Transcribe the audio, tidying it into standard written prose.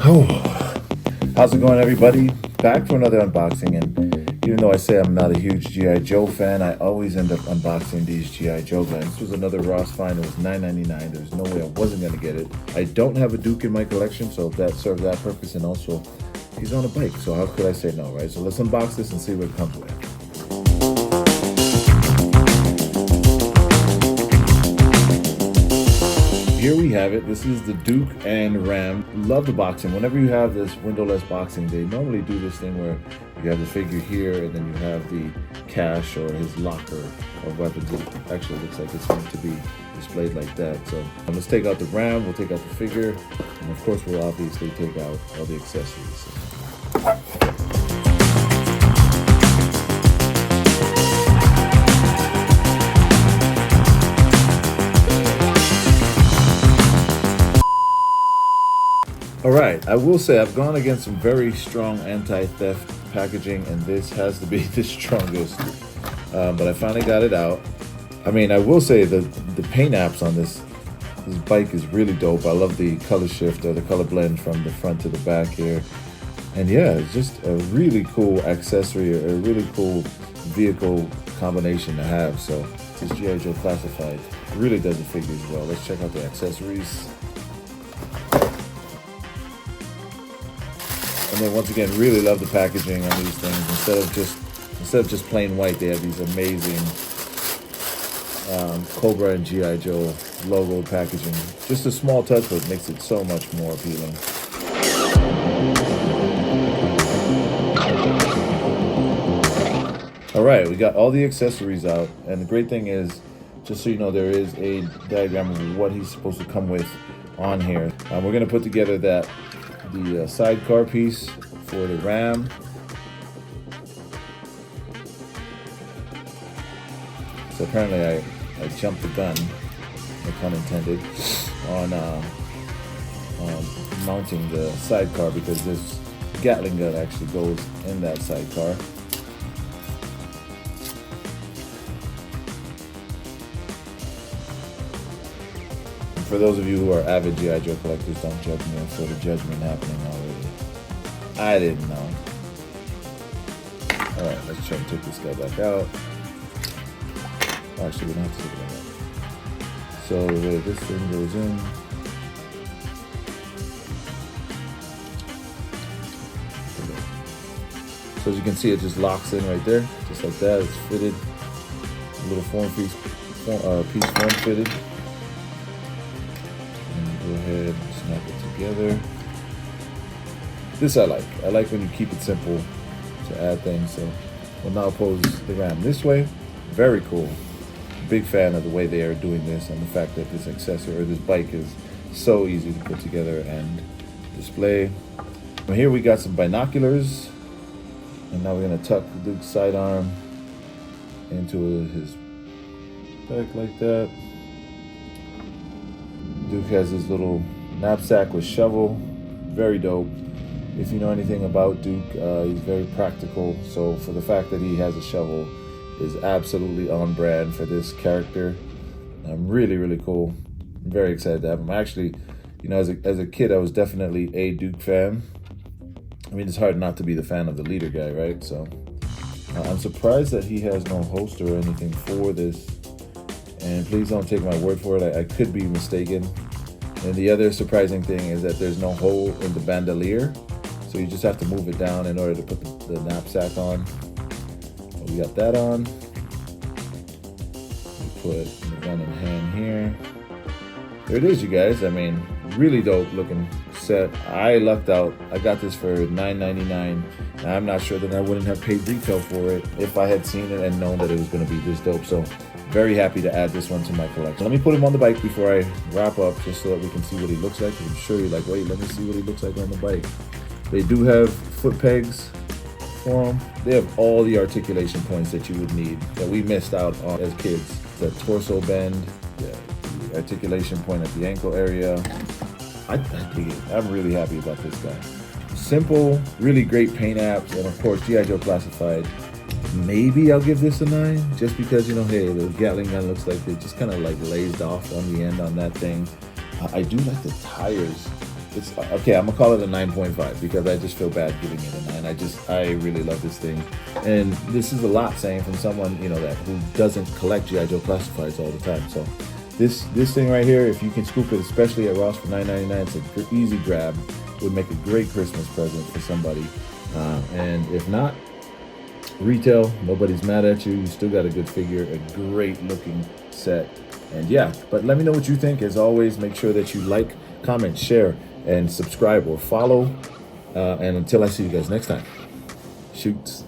Oh, how's it going, everybody? Back for another unboxing, and even though I say I'm not a huge G.I. Joe fan, I always end up unboxing these G.I. Joe guys. This was another Ross find. It was $9.99. There's no way I wasn't going to get it. I don't have a Duke in my collection, so that serves that purpose, and also he's on a bike, so how could I say no, right? So let's unbox this and see what it comes with. Here we have it. This is the Duke and Ram. Love the boxing. Whenever you have this windowless boxing, they normally do this thing where you have the figure here and then you have the cache or his locker of weapons. It actually looks like it's meant to be displayed like that. So let's take out the Ram, we'll take out the figure, and of course we'll obviously take out all the accessories. All right, I will say I've gone against some very strong anti-theft packaging, and this has to be the strongest. But I finally got it out. I mean, I will say the paint apps on this bike is really dope. I love the color shift or the color blend from the front to the back here. And yeah, it's just a really cool accessory, a really cool vehicle combination to have. So this G.I. Joe Classified really does the figures well. Let's check out the accessories. And then once again, really love the packaging on these things. Instead of just plain white, they have these amazing Cobra and G.I. Joe logo packaging. Just a small touch, but makes it so much more appealing. All right, we got all the accessories out, and the great thing is, just so you know, there is a diagram of what he's supposed to come with on here. We're gonna put together the sidecar piece for the Ram. So apparently I jumped the gun, no pun intended, on mounting the sidecar because this Gatling gun actually goes in that sidecar. For those of you who are avid G.I. Joe collectors, don't judge me. I saw the judgment happening already. I didn't know. Alright, let's try to take this guy back out. Actually, we don't have to take it out. So the way this thing goes in. So as you can see, it just locks in right there. Just like that, it's fitted. A little piece form fitted. Go ahead and snap it together. This I like. I like when you keep it simple to add things. So we'll now pose the Ram this way. Very cool. Big fan of the way they are doing this and the fact that this accessory or this bike is so easy to put together and display. Now here we got some binoculars, and now we're gonna tuck the Duke's sidearm into his back like that. Duke has his little knapsack with shovel, very dope. If you know anything about Duke, he's very practical. So for the fact that he has a shovel is absolutely on brand for this character. Really, really cool. I'm very excited to have him. Actually, you know, as a kid, I was definitely a Duke fan. I mean, it's hard not to be the fan of the leader guy, right? So I'm surprised that he has no holster or anything for this. And please don't take my word for it. I could be mistaken. And the other surprising thing is that there's no hole in the bandolier. So you just have to move it down in order to put the knapsack on. So we got that on. We put the gun in hand here. There it is, you guys. I mean, really dope looking set. I lucked out. I got this for $9.99. Now, I'm not sure that I wouldn't have paid retail for it if I had seen it and known that it was going to be this dope. So very happy to add this one to my collection. Let me put him on the bike before I wrap up, just so that we can see what he looks like. I'm sure you're like, wait, let me see what he looks like on the bike. They do have foot pegs for him. They have all the articulation points that you would need that we missed out on as kids. The torso bend, the articulation point at the ankle area. I dig it. I'm really happy about this guy. Simple, really great paint apps, and of course G.I. Joe Classified. Maybe I'll give this a 9, just because, you know, hey, the Gatling gun looks like they just kind of like lazed off on the end on that thing. I do like the tires it's okay. I'm gonna call it a 9.5 because I just feel bad giving it a 9. I really love this thing, and this is a lot saying from someone that who doesn't collect GI Joe classifieds all the time. So this thing right here, if you can scoop it, especially at Ross for $9.99, it's an easy grab. Would make a great Christmas present for somebody, and if not, retail, nobody's mad at you. You still got a good figure, a great looking set. And yeah, but let me know what you think. As always, make sure that you like, comment, share, and subscribe or follow. And until I see you guys next time, shoots.